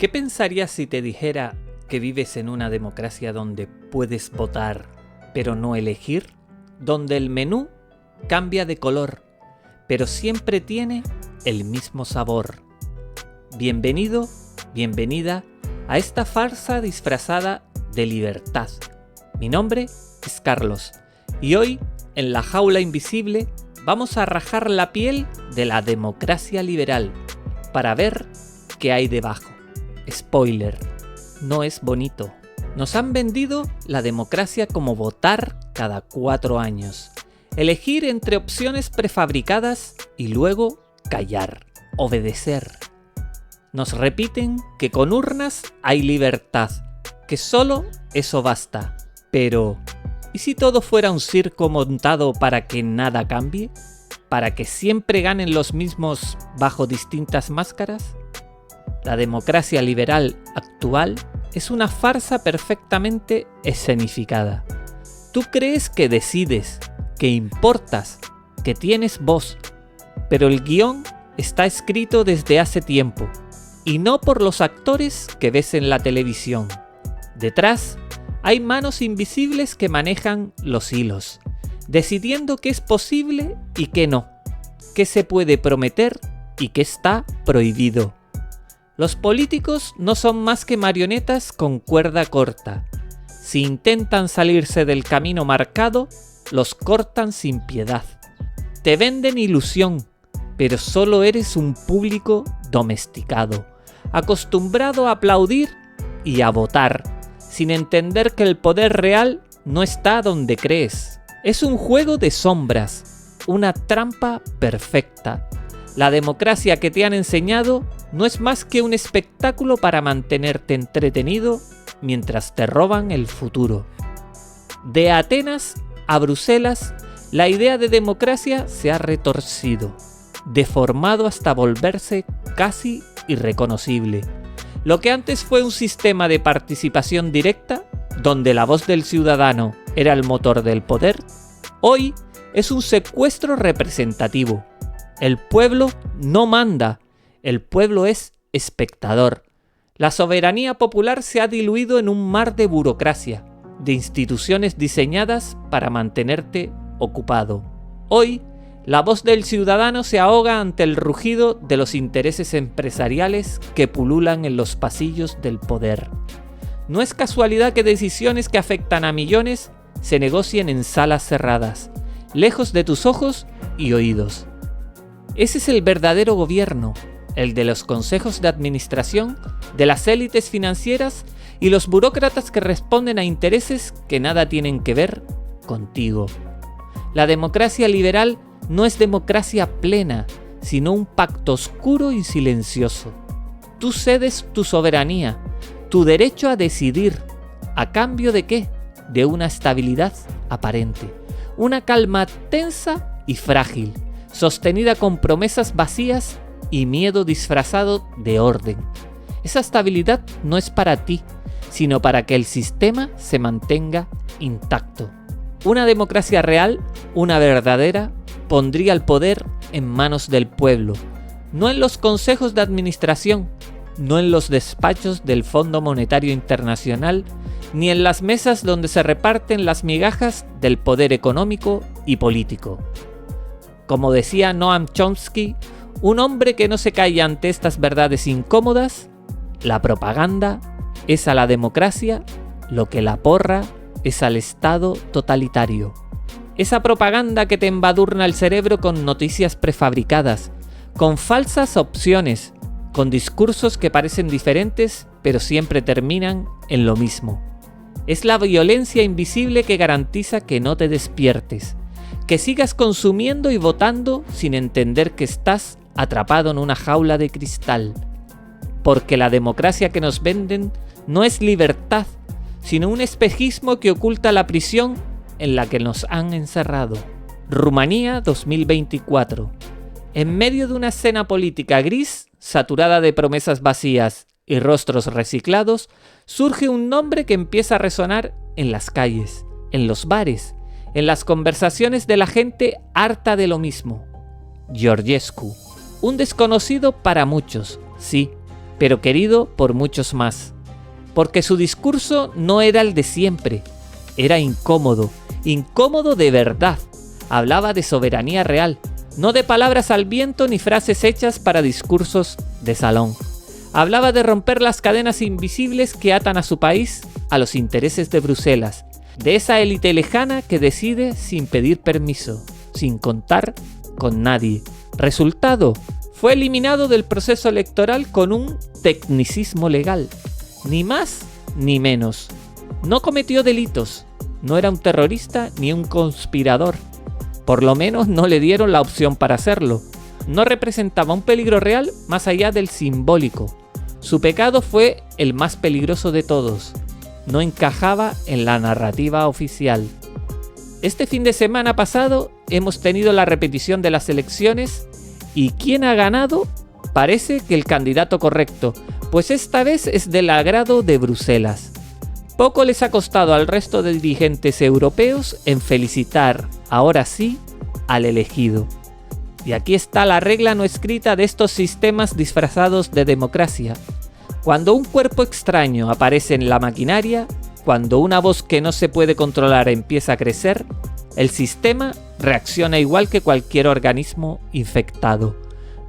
¿Qué pensarías si te dijera que vives en una democracia donde puedes votar, pero no elegir? Donde el menú cambia de color, pero siempre tiene el mismo sabor. Bienvenido, bienvenida a esta farsa disfrazada de libertad. Mi nombre es Carlos y hoy, en La Jaula Invisible, vamos a rajar la piel de la democracia liberal para ver qué hay debajo. Spoiler, no es bonito. Nos han vendido la democracia como votar cada 4 años, elegir entre opciones prefabricadas y luego callar, obedecer. Nos repiten que con urnas hay libertad, que solo eso basta. Pero, ¿y si todo fuera un circo montado para que nada cambie? ¿Para que siempre ganen los mismos bajo distintas máscaras? La democracia liberal actual es una farsa perfectamente escenificada. Tú crees que decides, que importas, que tienes voz, pero el guión está escrito desde hace tiempo, y no por los actores que ves en la televisión. Detrás hay manos invisibles que manejan los hilos, decidiendo qué es posible y qué no, qué se puede prometer y qué está prohibido. Los políticos no son más que marionetas con cuerda corta. Si intentan salirse del camino marcado, los cortan sin piedad. Te venden ilusión, pero solo eres un público domesticado, acostumbrado a aplaudir y a votar, sin entender que el poder real no está donde crees. Es un juego de sombras, una trampa perfecta. La democracia que te han enseñado no es más que un espectáculo para mantenerte entretenido mientras te roban el futuro. De Atenas a Bruselas, la idea de democracia se ha retorcido, deformado hasta volverse casi irreconocible. Lo que antes fue un sistema de participación directa, donde la voz del ciudadano era el motor del poder, hoy es un secuestro representativo. El pueblo no manda, el pueblo es espectador. La soberanía popular se ha diluido en un mar de burocracia, de instituciones diseñadas para mantenerte ocupado. Hoy, la voz del ciudadano se ahoga ante el rugido de los intereses empresariales que pululan en los pasillos del poder. No es casualidad que decisiones que afectan a millones se negocien en salas cerradas, lejos de tus ojos y oídos. Ese es el verdadero gobierno, el de los consejos de administración, de las élites financieras y los burócratas que responden a intereses que nada tienen que ver contigo. La democracia liberal no es democracia plena, sino un pacto oscuro y silencioso. Tú cedes tu soberanía, tu derecho a decidir. ¿A cambio de qué? De una estabilidad aparente, una calma tensa y frágil, sostenida con promesas vacías y miedo disfrazado de orden. Esa estabilidad no es para ti, sino para que el sistema se mantenga intacto. Una democracia real, una verdadera, pondría el poder en manos del pueblo, no en los consejos de administración, no en los despachos del Fondo Monetario Internacional, ni en las mesas donde se reparten las migajas del poder económico y político. Como decía Noam Chomsky, un hombre que no se calla ante estas verdades incómodas, la propaganda es a la democracia lo que la porra es al Estado totalitario. Esa propaganda que te embadurna el cerebro con noticias prefabricadas, con falsas opciones, con discursos que parecen diferentes pero siempre terminan en lo mismo. Es la violencia invisible que garantiza que no te despiertes, que sigas consumiendo y votando sin entender que estás atrapado en una jaula de cristal. Porque la democracia que nos venden no es libertad, sino un espejismo que oculta la prisión en la que nos han encerrado. Rumanía 2024. En medio de una escena política gris, saturada de promesas vacías y rostros reciclados, surge un nombre que empieza a resonar en las calles, en los bares, en las conversaciones de la gente harta de lo mismo. Georgescu. Un desconocido para muchos, sí, pero querido por muchos más. Porque su discurso no era el de siempre, era incómodo, incómodo de verdad. Hablaba de soberanía real, no de palabras al viento ni frases hechas para discursos de salón. Hablaba de romper las cadenas invisibles que atan a su país a los intereses de Bruselas, de esa élite lejana que decide sin pedir permiso, sin contar con nadie. Resultado, fue eliminado del proceso electoral con un tecnicismo legal, ni más ni menos. No cometió delitos, no era un terrorista ni un conspirador. Por lo menos no le dieron la opción para hacerlo. No representaba un peligro real más allá del simbólico. Su pecado fue el más peligroso de todos. No encajaba en la narrativa oficial. Este fin de semana pasado hemos tenido la repetición de las elecciones y ¿quién ha ganado? Parece que el candidato correcto, pues esta vez es del agrado de Bruselas. Poco les ha costado al resto de dirigentes europeos en felicitar, ahora sí, al elegido. Y aquí está la regla no escrita de estos sistemas disfrazados de democracia. Cuando un cuerpo extraño aparece en la maquinaria, cuando una voz que no se puede controlar empieza a crecer, el sistema reacciona igual que cualquier organismo infectado.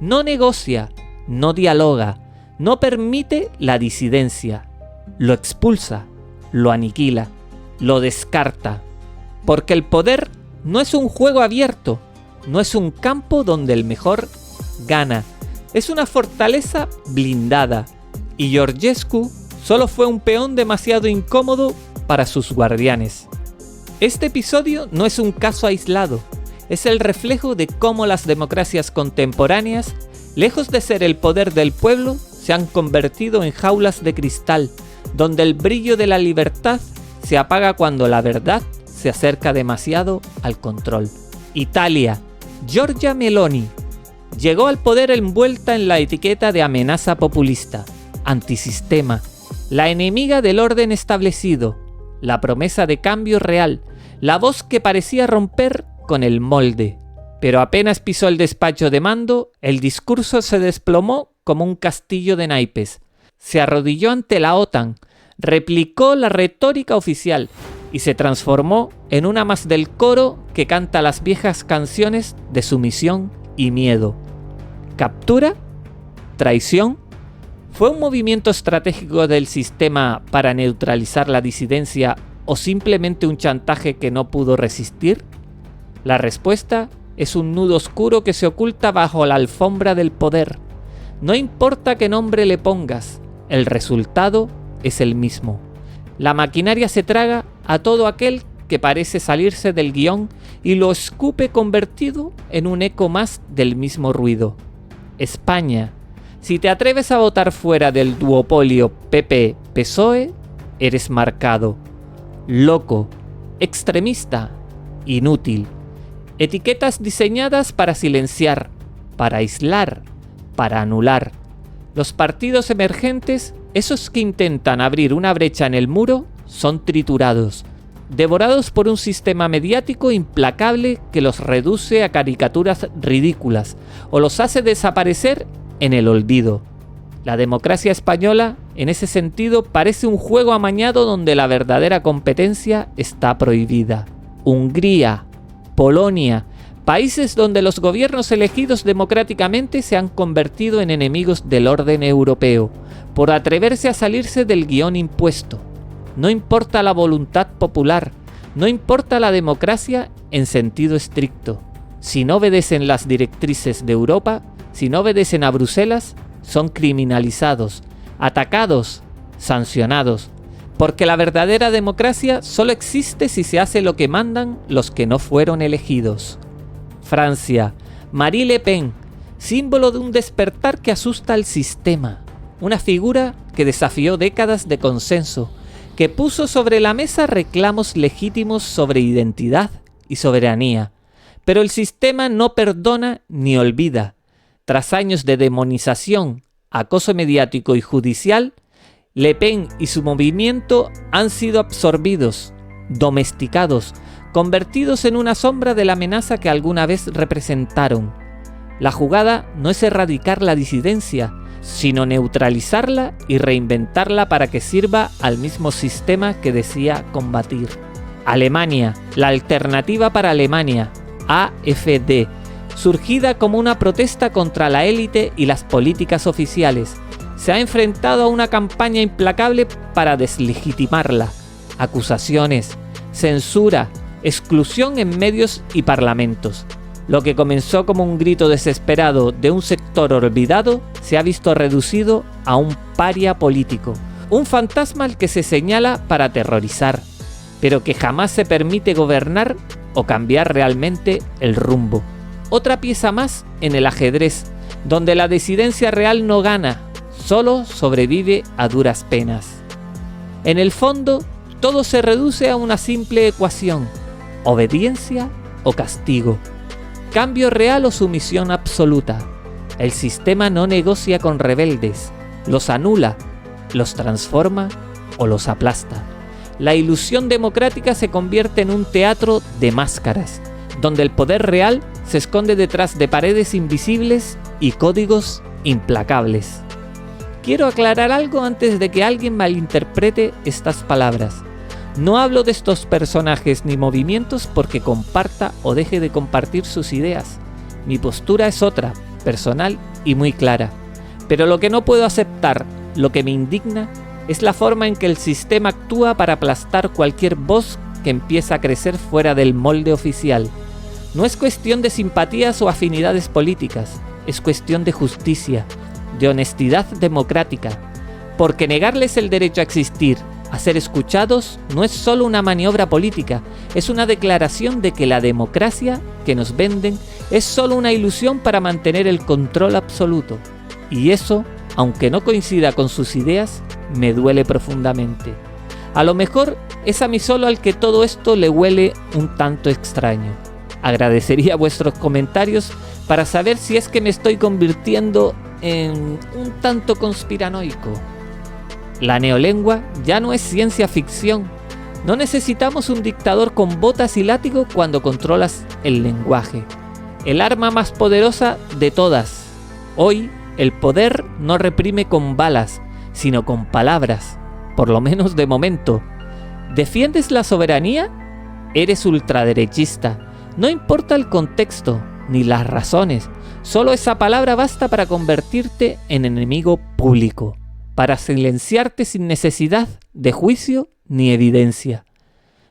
No negocia, no dialoga, no permite la disidencia, lo expulsa, lo aniquila, lo descarta. Porque el poder no es un juego abierto, no es un campo donde el mejor gana, es una fortaleza blindada. Y Georgescu solo fue un peón demasiado incómodo para sus guardianes. Este episodio no es un caso aislado, es el reflejo de cómo las democracias contemporáneas, lejos de ser el poder del pueblo, se han convertido en jaulas de cristal, donde el brillo de la libertad se apaga cuando la verdad se acerca demasiado al control. Italia. Giorgia Meloni llegó al poder envuelta en la etiqueta de amenaza populista, antisistema, la enemiga del orden establecido, la promesa de cambio real, la voz que parecía romper con el molde. Pero apenas pisó el despacho de mando, el discurso se desplomó como un castillo de naipes. Se arrodilló ante la OTAN, replicó la retórica oficial y se transformó en una más del coro que canta las viejas canciones de sumisión y miedo. ¿Captura? ¿Traición? ¿Fue un movimiento estratégico del sistema para neutralizar la disidencia o simplemente un chantaje que no pudo resistir? La respuesta es un nudo oscuro que se oculta bajo la alfombra del poder. No importa qué nombre le pongas, el resultado es el mismo. La maquinaria se traga a todo aquel que parece salirse del guión y lo escupe convertido en un eco más del mismo ruido. España. Si te atreves a votar fuera del duopolio PP-PSOE, eres marcado. Loco, extremista, inútil. Etiquetas diseñadas para silenciar, para aislar, para anular. Los partidos emergentes, esos que intentan abrir una brecha en el muro, son triturados, devorados por un sistema mediático implacable que los reduce a caricaturas ridículas o los hace desaparecer en el olvido. La democracia española, en ese sentido, parece un juego amañado donde la verdadera competencia está prohibida. Hungría, Polonia, países donde los gobiernos elegidos democráticamente se han convertido en enemigos del orden europeo, por atreverse a salirse del guión impuesto. No importa la voluntad popular, no importa la democracia en sentido estricto. Si no obedecen las directrices de Europa, si no obedecen a Bruselas, son criminalizados, atacados, sancionados. Porque la verdadera democracia solo existe si se hace lo que mandan los que no fueron elegidos. Francia. Marie Le Pen, símbolo de un despertar que asusta al sistema. Una figura que desafió décadas de consenso, que puso sobre la mesa reclamos legítimos sobre identidad y soberanía. Pero el sistema no perdona ni olvida. Tras años de demonización, acoso mediático y judicial, Le Pen y su movimiento han sido absorbidos, domesticados, convertidos en una sombra de la amenaza que alguna vez representaron. La jugada no es erradicar la disidencia, sino neutralizarla y reinventarla para que sirva al mismo sistema que desea combatir. Alemania, la Alternativa para Alemania, AfD, surgida como una protesta contra la élite y las políticas oficiales, se ha enfrentado a una campaña implacable para deslegitimarla. Acusaciones, censura, exclusión en medios y parlamentos. Lo que comenzó como un grito desesperado de un sector olvidado se ha visto reducido a un paria político, un fantasma al que se señala para aterrorizar, pero que jamás se permite gobernar o cambiar realmente el rumbo. Otra pieza más en el ajedrez, donde la disidencia real no gana, solo sobrevive a duras penas. En el fondo, todo se reduce a una simple ecuación: obediencia o castigo. Cambio real o sumisión absoluta. El sistema no negocia con rebeldes, los anula, los transforma o los aplasta. La ilusión democrática se convierte en un teatro de máscaras, donde el poder real se esconde detrás de paredes invisibles y códigos implacables. Quiero aclarar algo antes de que alguien malinterprete estas palabras. No hablo de estos personajes ni movimientos porque comparta o deje de compartir sus ideas. Mi postura es otra, personal y muy clara. Pero lo que no puedo aceptar, lo que me indigna, es la forma en que el sistema actúa para aplastar cualquier voz que empieza a crecer fuera del molde oficial. No es cuestión de simpatías o afinidades políticas, es cuestión de justicia, de honestidad democrática. Porque negarles el derecho a existir, a ser escuchados, no es solo una maniobra política, es una declaración de que la democracia que nos venden es solo una ilusión para mantener el control absoluto. Y eso, aunque no coincida con sus ideas, me duele profundamente. A lo mejor es a mí solo al que todo esto le huele un tanto extraño. Agradecería vuestros comentarios para saber si es que me estoy convirtiendo en un tanto conspiranoico. La neolengua ya no es ciencia ficción. No necesitamos un dictador con botas y látigo cuando controlas el lenguaje. El arma más poderosa de todas. Hoy, el poder no reprime con balas, sino con palabras. Por lo menos de momento. ¿Defiendes la soberanía? Eres ultraderechista. No importa el contexto, ni las razones. Solo esa palabra basta para convertirte en enemigo público, para silenciarte sin necesidad de juicio ni evidencia.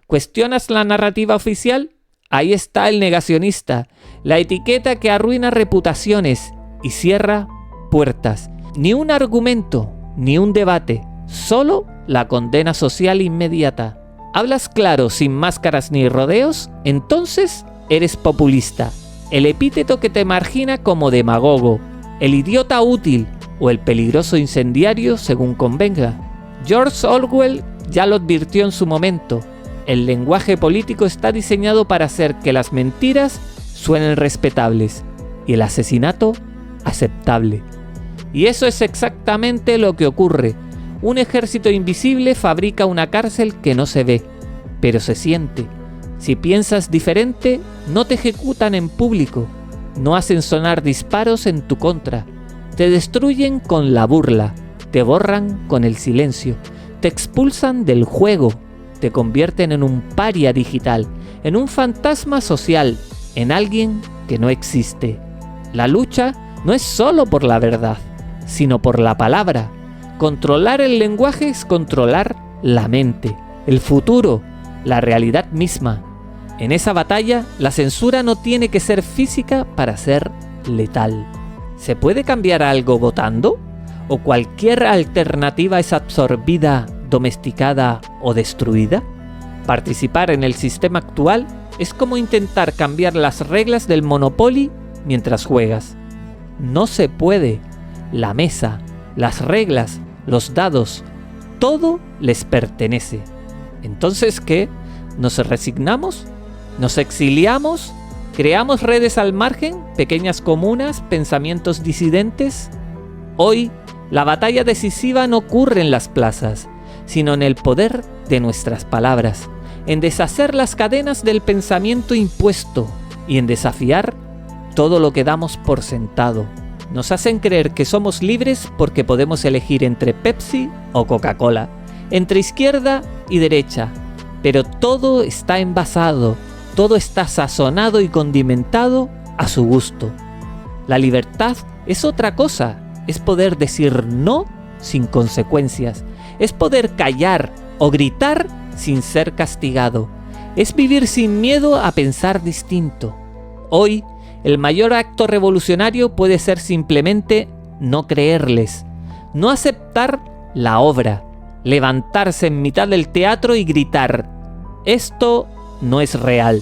¿Cuestionas la narrativa oficial? Ahí está el negacionista, la etiqueta que arruina reputaciones y cierra puertas. Ni un argumento, ni un debate, solo la condena social inmediata. ¿Hablas claro sin máscaras ni rodeos? Entonces eres populista, el epíteto que te margina como demagogo, el idiota útil o el peligroso incendiario según convenga. George Orwell ya lo advirtió en su momento. El lenguaje político está diseñado para hacer que las mentiras suenen respetables y el asesinato aceptable. Y eso es exactamente lo que ocurre. Un ejército invisible fabrica una cárcel que no se ve, pero se siente. Si piensas diferente, no te ejecutan en público, no hacen sonar disparos en tu contra. Te destruyen con la burla, te borran con el silencio, te expulsan del juego, te convierten en un paria digital, en un fantasma social, en alguien que no existe. La lucha no es solo por la verdad, sino por la palabra. Controlar el lenguaje es controlar la mente, el futuro, la realidad misma. En esa batalla, la censura no tiene que ser física para ser letal. ¿Se puede cambiar algo votando? ¿O cualquier alternativa es absorbida, domesticada o destruida? Participar en el sistema actual es como intentar cambiar las reglas del Monopoly mientras juegas. No se puede. La mesa, las reglas, los dados, todo les pertenece. Entonces, ¿qué? ¿Nos resignamos? ¿Nos exiliamos? ¿Creamos redes al margen? ¿Pequeñas comunas? ¿Pensamientos disidentes? Hoy, la batalla decisiva no ocurre en las plazas, sino en el poder de nuestras palabras, en deshacer las cadenas del pensamiento impuesto y en desafiar todo lo que damos por sentado. Nos hacen creer que somos libres porque podemos elegir entre Pepsi o Coca-Cola, entre izquierda y derecha, pero todo está envasado, todo está sazonado y condimentado a su gusto. La libertad es otra cosa, es poder decir no sin consecuencias, es poder callar o gritar sin ser castigado, es vivir sin miedo a pensar distinto. Hoy, el mayor acto revolucionario puede ser simplemente no creerles, no aceptar la obra, levantarse en mitad del teatro y gritar: esto no es real.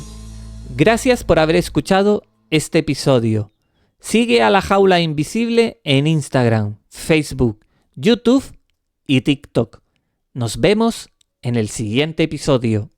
Gracias por haber escuchado este episodio. Sigue a La Jaula Invisible en Instagram, Facebook, YouTube y TikTok. Nos vemos en el siguiente episodio.